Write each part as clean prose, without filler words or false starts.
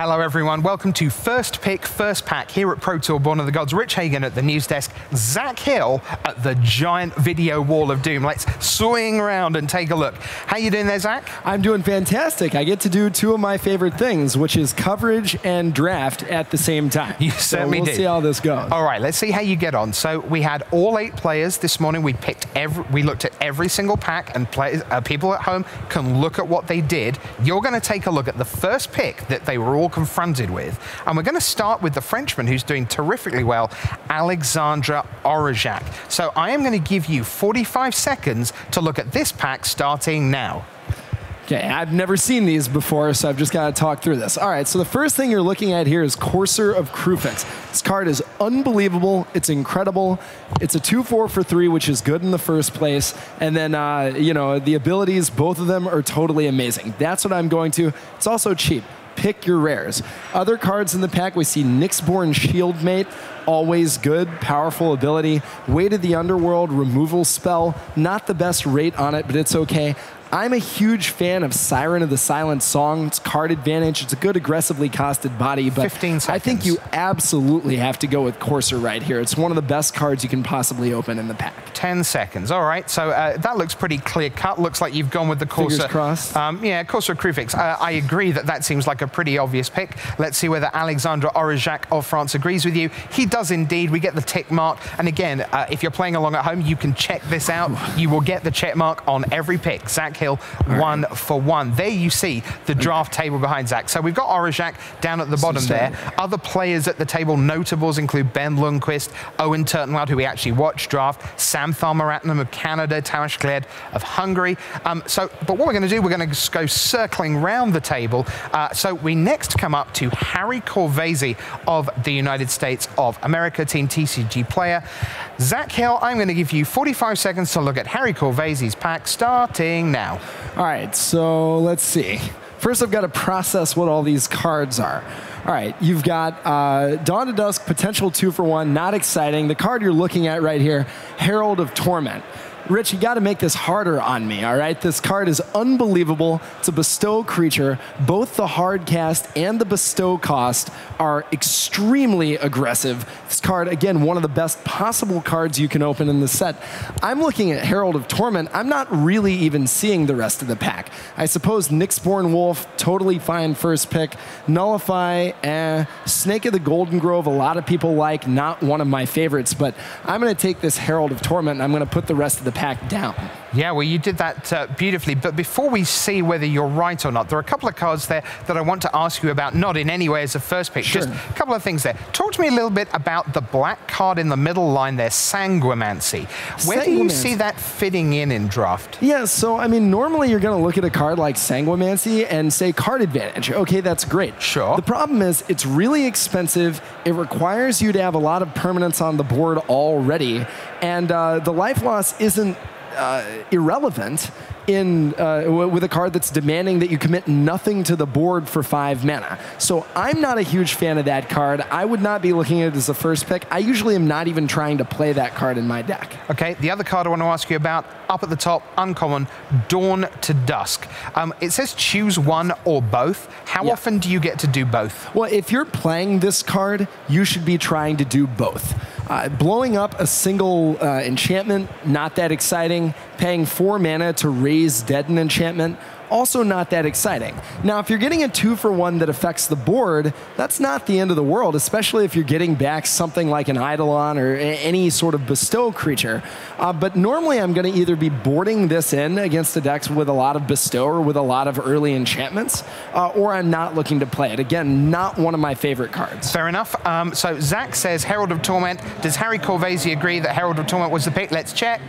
Hello everyone, welcome to First Pick, First Pack here at Pro Tour Born of the Gods. Rich Hagan at the news desk, Zac Hill at the giant video wall of doom. Let's swing around and take a look. How you doing there, Zac? I'm doing fantastic. I get to do two of my favorite things, which is coverage and draft at the same time. You certainly do. did. We'll see how this goes. All right, let's see how you get on. So we had all 8 players this morning. We looked at every single pack, and people at home can look at what they did. You're going to take a look at the first pick that they were all confronted with, and we're going to start with the Frenchman who's doing terrifically well, Alexandre Aurillac. So I am going to give you 45 seconds to look at this pack starting now. Okay, I've never seen these before, so I've just got to talk through this. All right, so the first thing you're looking at here is Courser of Crufix. This card is unbelievable. It's incredible. It's a 2/4 for 3, which is good in the first place. And then, you know, the abilities, both of them are totally amazing. That's what I'm going to. It's also cheap. Pick your rares. Other cards in the pack, we see Nyxborn Shieldmate, always good, powerful ability. Weight of the Underworld, removal spell. Not the best rate on it, but it's okay. I'm a huge fan of Siren of the Silent Song. It's card advantage. It's a good aggressively costed body, but 15 seconds. I think you absolutely have to go with Courser right here. It's one of the best cards you can possibly open in the pack. 10 seconds. All right, so that looks pretty clear cut. Looks like you've gone with the Courser. Fingers crossed. Yeah, Courser of Crufix. I agree that seems like a pretty obvious pick. Let's see whether Alexandre Aurillac of France agrees with you. He does indeed. We get the tick mark. And again, if you're playing along at home, you can check this out. You will get the check mark on every pick. Zac Hill, 1 for 1. There you see the draft table behind Zac. So we've got Aurillac down at the bottom there. Other players at the table, notables include Ben Lanquist, Owen Turwald, who we actually watched draft, Sam Tharmaratnam of Canada, Tamas Gled of Hungary. But what we're going to do, we're going to go circling round the table. So we next come up to Harry Corves of the United States of America, Team TCG player. Zac Hill, I'm going to give you 45 seconds to look at Harry Corves' pack starting now. All right, so let's see. First, I've got to process what all these cards are. All right, you've got Dawn to Dusk, potential 2 for 1, not exciting. The card you're looking at right here, Herald of Torment. Rich, you got to make this harder on me, all right? This card is unbelievable. It's a bestow creature. Both the hard cast and the bestow cost are extremely aggressive. This card, again, one of the best possible cards you can open in the set. I'm looking at Herald of Torment. I'm not really even seeing the rest of the pack. I suppose Nyxborn Wolf, totally fine first pick. Nullify, Snake of the Golden Grove, a lot of people like, not one of my favorites, but I'm going to take this Herald of Torment and I'm going to put the rest of the pack down. Yeah, well, you did that beautifully. But before we see whether you're right or not, there are a couple of cards there that I want to ask you about, not in any way as a first pick, sure. Just a couple of things there. Talk to me a little bit about the black card in the middle line there, Sanguimancy. Where do you see that fitting in draft? Yeah, so, I mean, normally you're going to look at a card like Sanguimancy and say card advantage. Okay, that's great. Sure. The problem is it's really expensive. It requires you to have a lot of permanents on the board already, and the life loss isn't irrelevant in with a card that's demanding that you commit nothing to the board for 5 mana. So I'm not a huge fan of that card. I would not be looking at it as a first pick. I usually am not even trying to play that card in my deck. Okay, the other card I want to ask you about, up at the top, uncommon, Dawn to Dusk. It says choose one or both. How often do you get to do both? Well, if you're playing this card, you should be trying to do both. Blowing up a single enchantment, not that exciting. Paying 4 mana to raise dead an enchantment, also not that exciting. Now, if you're getting a 2 for 1 that affects the board, that's not the end of the world, especially if you're getting back something like an Eidolon or any sort of bestow creature. But normally I'm going to either be boarding this in against the decks with a lot of bestow or with a lot of early enchantments, or I'm not looking to play it. Again, not one of my favorite cards. Fair enough. So Zac says Herald of Torment. Does Harry Corves agree that Herald of Torment was the pick? Let's check.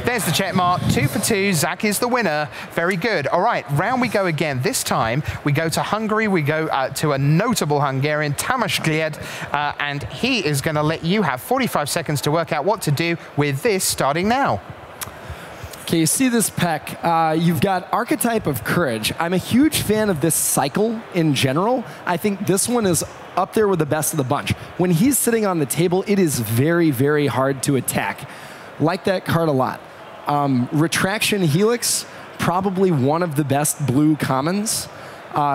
There's the check mark. 2 for 2. Zac is the winner. Very good. All right, round we go again. This time we go to Hungary. We go to a notable Hungarian, Tamas Gled, and he is going to let you have 45 seconds to work out what to do with this starting now. Okay, you see this pack. You've got Archetype of Courage. I'm a huge fan of this cycle in general. I think this one is up there with the best of the bunch. When he's sitting on the table, it is very, very hard to attack. Like that card a lot. Retraction Helix, probably one of the best blue commons.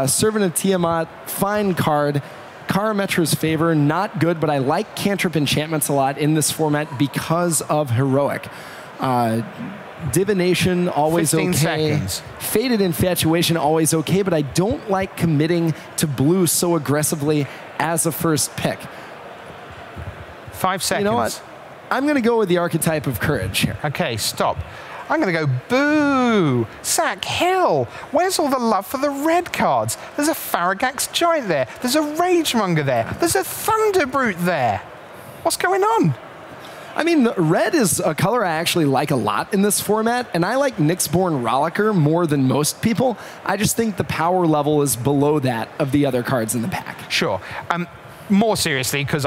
Servant of Tiamat, fine card. Karametra's Favor, not good, but I like cantrip enchantments a lot in this format because of Heroic. Divination, always 15 okay. seconds. Faded Infatuation, always okay, but I don't like committing to blue so aggressively as a first pick. 5 seconds. You know what? I'm going to go with the archetype of Courage here. Okay, stop. I'm going to go boo. Zac Hill. Where's all the love for the red cards? There's a Farragax Giant there. There's a Ragemonger there. There's a Thunderbrute there. What's going on? I mean, red is a color I actually like a lot in this format, and I like Nyxborn Rollicker more than most people. I just think the power level is below that of the other cards in the pack. Sure. More seriously, because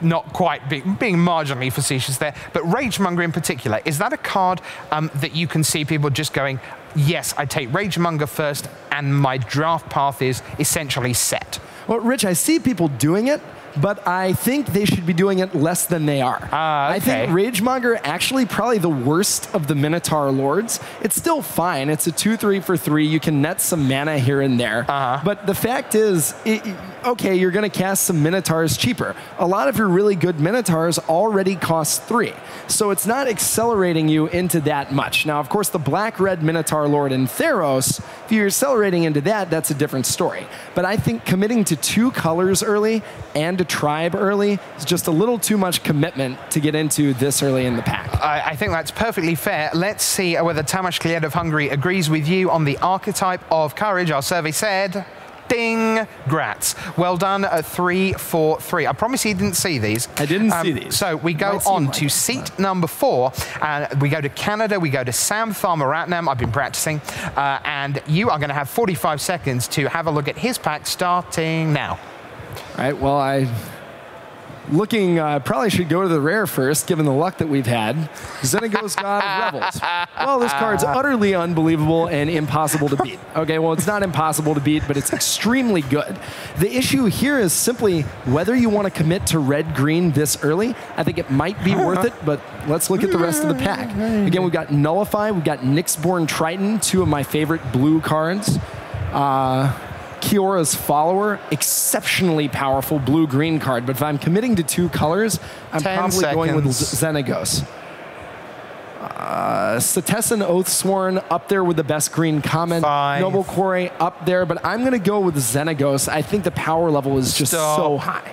not quite being marginally facetious there, but Ragemonger in particular, is that a card that you can see people just going, yes, I take Ragemonger first, and my draft path is essentially set? Well, Rich, I see people doing it, but I think they should be doing it less than they are. Okay. I think Ragemonger actually probably the worst of the Minotaur Lords. It's still fine. It's a 2/3 for 3. You can net some mana here and there. But the fact is, okay, you're going to cast some Minotaurs cheaper. A lot of your really good Minotaurs already cost 3. So it's not accelerating you into that much. Now, of course, the black-red Minotaur Lord in Theros, if you're accelerating into that, that's a different story. But I think committing to 2 colors early and a tribe early is just a little too much commitment to get into this early in the pack. I think that's perfectly fair. Let's see whether Tamas Gled of Hungary agrees with you on the archetype of Courage. Our survey said, ding, grats. Well done at 3, 4, 3. I promise you didn't see these. I didn't see these. So we go on to seat number 4. We go to Canada. We go to Sam Tharmaratnam. I've been practicing. And you are going to have 45 seconds to have a look at his pack starting now. All right, well, probably should go to the rare first, given the luck that we've had. Xenagos, God of Rebels. Well, this card's utterly unbelievable and impossible to beat. Okay, well, it's not impossible to beat, but it's extremely good. The issue here is simply whether you want to commit to red-green this early. I think it might be worth it, but let's look at the rest of the pack. Again, we've got Nullify, we've got Nyxborn Triton, 2 of my favorite blue cards. Kiora's Follower, exceptionally powerful blue-green card, but if I'm committing to 2 colors, I'm probably going with Xenagos. Setessan Oathsworn up there with the best green comment. 5. Noble Quarry up there, but I'm going to go with Xenagos. I think the power level is just so high.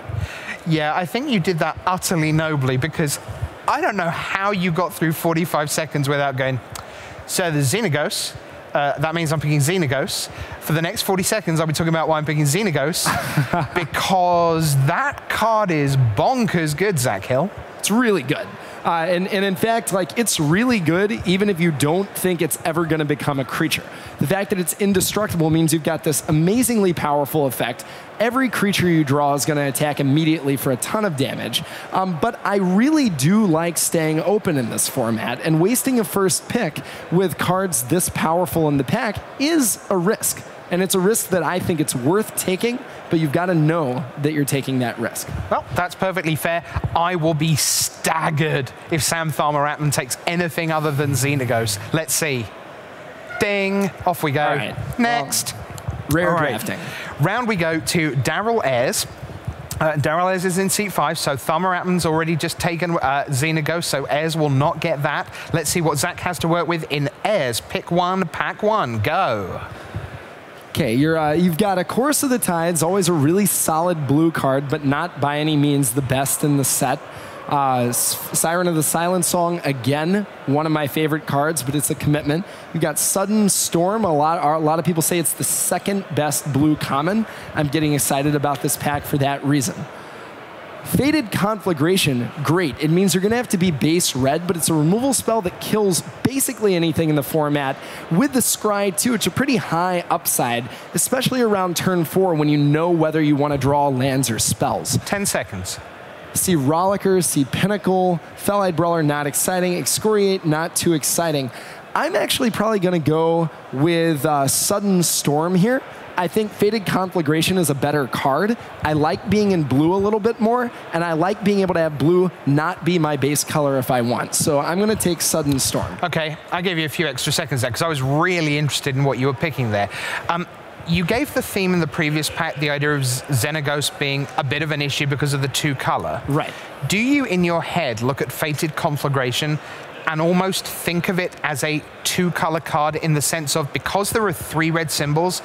Yeah, I think you did that utterly nobly, because I don't know how you got through 45 seconds without going, so the Xenagos. That means I'm picking Xenagos. For the next 40 seconds, I'll be talking about why I'm picking Xenagos, because that card is bonkers good, Zac Hill. It's really good. And in fact, it's really good even if you don't think it's ever going to become a creature. The fact that it's indestructible means you've got this amazingly powerful effect. Every creature you draw is going to attack immediately for a ton of damage. But I really do like staying open in this format, and wasting a first pick with cards this powerful in the pack is a risk. And it's a risk that I think it's worth taking, but you've got to know that you're taking that risk. Well, that's perfectly fair. I will be staggered if Sam Tharmaratnam takes anything other than Xenagos. Let's see. Ding. Off we go. All right. Next. Rare drafting. Round we go to Daryl A's. Daryl Ayres is in seat 5, so Tharmaratnam's already just taken Xenagos, so Ayres will not get that. Let's see what Zac has to work with in Ayres. Pick 1, pack 1, go. Okay, you've got a Chorus of the Tides, always a really solid blue card, but not by any means the best in the set. Siren of the Silent Song, again, one of my favorite cards, but it's a commitment. You've got Sudden Storm. A lot of people say it's the 2nd best blue common. I'm getting excited about this pack for that reason. Faded Conflagration, great. It means you're going to have to be base red, but it's a removal spell that kills basically anything in the format. With the Scry, too, it's a pretty high upside, especially around turn 4 when you know whether you want to draw lands or spells. 10 seconds. See Rollicker, see Pinnacle, Fell-Eyed Brawler, not exciting. Excoriate, not too exciting. I'm actually probably going to go with Sudden Storm here. I think Faded Conflagration is a better card. I like being in blue a little bit more, and I like being able to have blue not be my base color if I want. So I'm going to take Sudden Storm. Okay, I gave you a few extra seconds there because I was really interested in what you were picking there. you gave the theme in the previous pack, the idea of Xenagos being a bit of an issue because of the 2-color. Right. Do you, in your head, look at Fated Conflagration and almost think of it as a 2-color card in the sense of, because there are 3 red symbols,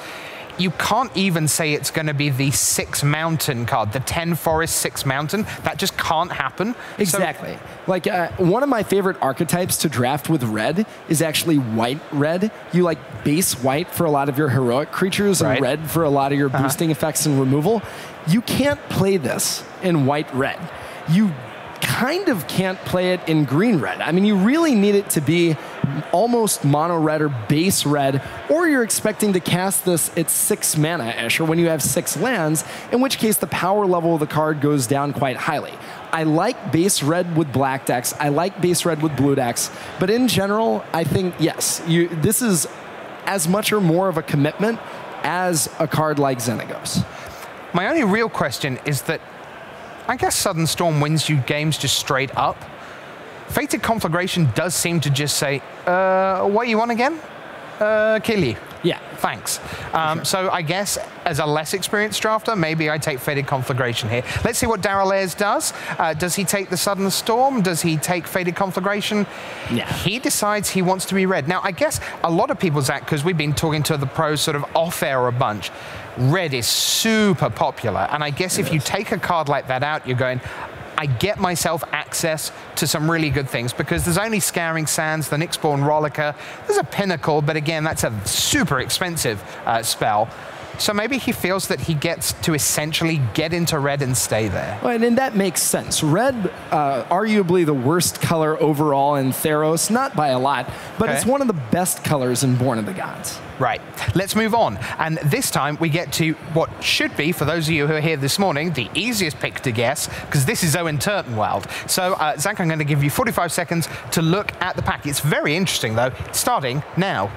you can't even say it's going to be the 6 mountain card, the 10 forest 6 mountain. That just can't happen. Exactly. Like one of my favorite archetypes to draft with red is actually white red. You like base white for a lot of your heroic creatures and red for a lot of your boosting effects and removal. You can't play this in white red. You kind of can't play it in green red. I mean, you really need it to be almost mono red or base red, or you're expecting to cast this at 6 mana-ish, or when you have 6 lands, in which case the power level of the card goes down quite highly. I like base red with black decks, I like base red with blue decks, but in general, I think, yes, this is as much or more of a commitment as a card like Xenagos. My only real question is that I guess Sudden Storm wins you games just straight up. Fated Conflagration does seem to just say, what you want again? Kill you. Yeah. Thanks. Sure. So I guess as a less experienced drafter, maybe I take Fated Conflagration here. Let's see what Daryl A does. Does he take the Sudden Storm? Does he take Fated Conflagration? Yeah. He decides he wants to be red. Now, I guess a lot of people, Zach, because we've been talking to the pros sort of off-air a bunch, red is super popular. And I guess if you take a card like that out, you're going, I get myself access to some really good things, because there's only Scouring Sands, the Nyxborn Rollicker, there's a Pinnacle, but again, that's a super expensive spell. So maybe he feels that he gets to essentially get into red and stay there. Well, and that makes sense. Red, arguably the worst color overall in Theros, not by a lot, but it's one of the best colors in Born of the Gods. Right. Let's move on. And this time we get to what should be, for those of you who are here this morning, the easiest pick to guess, because this is Owen Turwald. So, Zach, I'm going to give you 45 seconds to look at the pack. It's very interesting, though, starting now.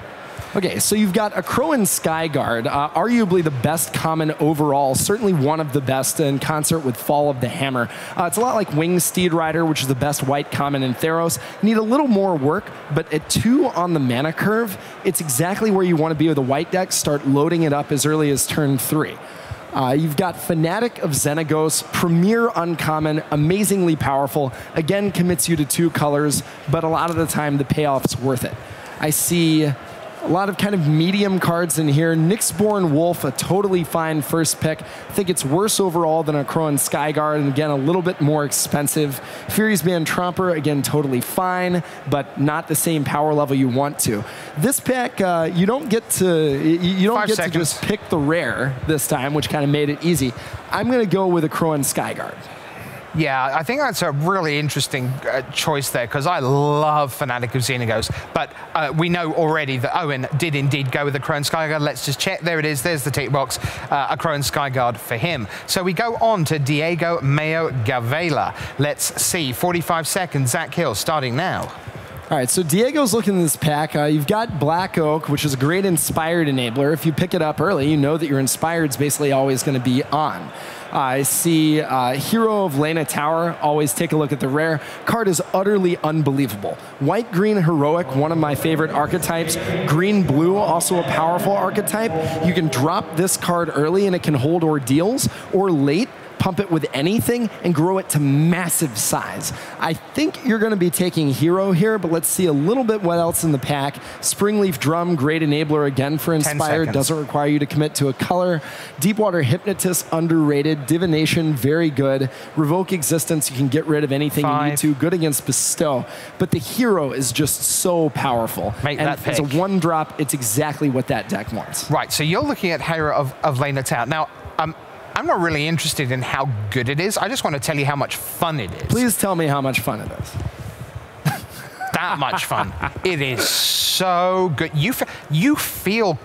Okay, so you've got a Crowan Skyguard, arguably the best common overall, certainly one of the best in concert with Fall of the Hammer. It's a lot like Winged Steed Rider, which is the best white common in Theros. Need a little more work, but at 2 on the mana curve, it's exactly where you want to be with a white deck. Start loading it up as early as turn 3. You've got Fanatic of Xenagos, premier uncommon, amazingly powerful. Again, commits you to 2 colors, but a lot of the time the payoff's worth it. I see a lot of kind of medium cards in here. Nyxborn Wolf, a totally fine first pick. I think it's worse overall than a Crowan Skyguard, and again, a little bit more expensive. Fury's Band Tromper, again, totally fine, but not the same power level you want to. This pack, you don't get to just pick the rare this time, which kind of made it easy. I'm going to go with a Crowan Skyguard. Yeah, I think that's a really interesting choice there, because I love Fanatic of Xenagos, but we know already that Owen did indeed go with the Crowan Skyguard. Let's just check. There it is. There's the tick box, a Crowan Skyguard for him. So we go on to Diego Mayo Gava. Let's see, 45 seconds, Zac Hill, starting now. All right, so Diego's looking at this pack. You've got Black Oak, which is a great Inspired enabler. If you pick it up early, you know that your Inspired's basically always going to be on. I see Hero of Lena Tower. Always take a look at the rare. Card is utterly unbelievable. White-green heroic, one of my favorite archetypes. Green-blue, also a powerful archetype. You can drop this card early and it can hold ordeals, or late, pump it with anything and grow it to massive size. I think you're going to be taking Hero here, but let's see a little bit what else in the pack. Springleaf Drum, great enabler again for Inspired, doesn't require you to commit to a color. Deepwater Hypnotist, underrated. Divination, very good. Revoke Existence, you can get rid of anything you need to. Good against Bestow. But the Hero is just so powerful. Make that pick. As a 1-drop, it's exactly what that deck wants. Right, so you're looking at Hero of Lena Tower. Now, I'm not really interested in how good it is. I just want to tell you how much fun it is. Please tell me how much fun it is. That much fun. It is so good. You feel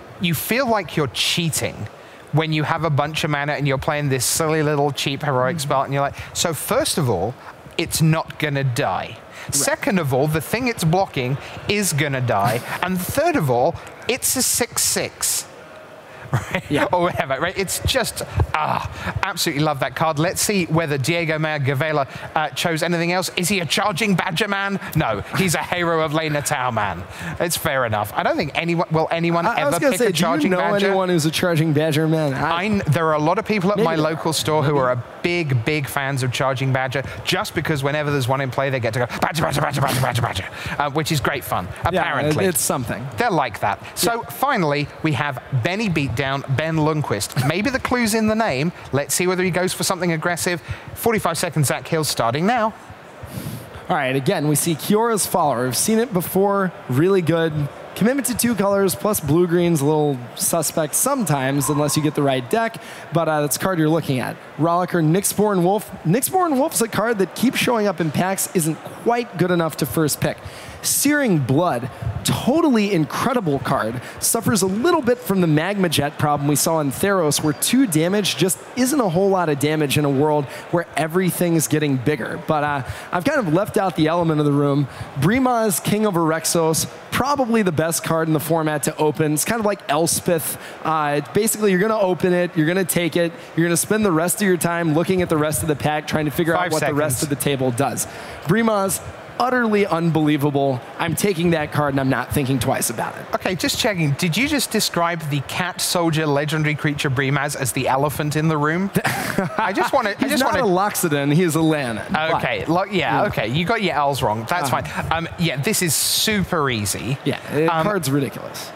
like you're cheating when you have a bunch of mana and you're playing this silly little cheap heroic spell, and you're like, so first of all, it's not going to die. Right. Second of all, the thing it's blocking is going to die. And third of all, it's a 6/6. right? Yeah. Or whatever, right? It's just, absolutely love that card. Let's see whether Diego Mayo Gava chose anything else. Is he a Charging Badger man? No, he's a Hero of Lane Natal man. It's fair enough. I don't think anyone, will anyone ever pick a Charging Badger? Do you know anyone who's a Charging Badger man? There are a lot of people at my Maybe. local store who are big fans of Charging Badger, just because whenever there's one in play, they get to go, Badger, Badger, Badger, Badger, Badger, Badger, which is great fun, apparently. Yeah, it's something. They're like that. So finally, we have Benny Beatdown, Ben Lanquist. Maybe the clue's in the name. Let's see whether he goes for something aggressive. 45 seconds, Zac Hill starting now. All right, again, we see Kiora's Follower. We've seen it before, really good. Commitment to 2 colors plus blue-green's a little suspect sometimes, unless you get the right deck, but that's a card you're looking at. Rollicker, Nyxborn Wolf. Nyxborn Wolf's a card that keeps showing up in packs, isn't quite good enough to first pick. Searing Blood, totally incredible card. Suffers a little bit from the Magma Jet problem we saw in Theros, where 2 damage just isn't a whole lot of damage in a world where everything's getting bigger. But I've kind of left out the element of the room. Brimaz, King of Erexos, probably the best card in the format to open. It's kind of like Elspeth. Basically, you're going to open it, you're going to take it, you're going to spend the rest of your time looking at the rest of the pack, trying to figure out what the rest of the table does. Brimaz, utterly unbelievable. I'm taking that card and I'm not thinking twice about it. Okay, just checking. Did you just describe the cat soldier legendary creature Brimaz as the elephant in the room? I just want to. He's not a Loxodon, he's a Lannan. Okay, okay. You got your L's wrong. That's fine. Yeah, this is super easy. Yeah, the card's ridiculous.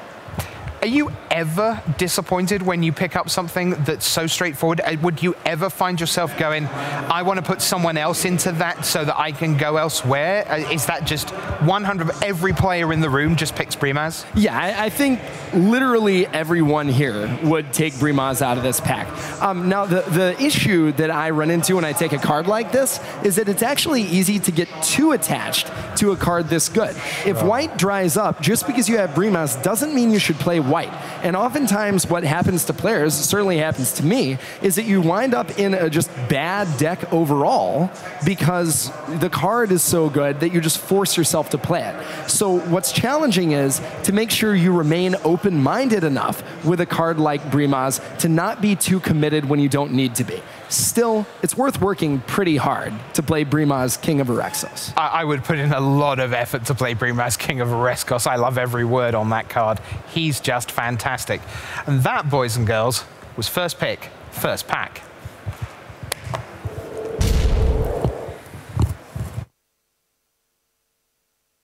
Are you ever disappointed when you pick up something that's so straightforward? Would you ever find yourself going, I want to put someone else into that so that I can go elsewhere? Is that just 100, every player in the room just picks Brimaz? Yeah, I think literally everyone here would take Brimaz out of this pack. Now, the issue that I run into when I take a card like this is that it's actually easy to get too attached to a card this good. If white dries up, just because you have Brimaz doesn't mean you should play white. And oftentimes what happens to players, certainly happens to me, is that you wind up in a just bad deck overall because the card is so good that you just force yourself to play it. So what's challenging is to make sure you remain open-minded enough with a card like Brimaz to not be too committed when you don't need to be. Still, it's worth working pretty hard to play Brimaz, King of Erexos. I would put in a lot of effort to play Brimaz, King of Erexos. I love every word on that card. He's just fantastic. And that, boys and girls, was First Pick, First Pack.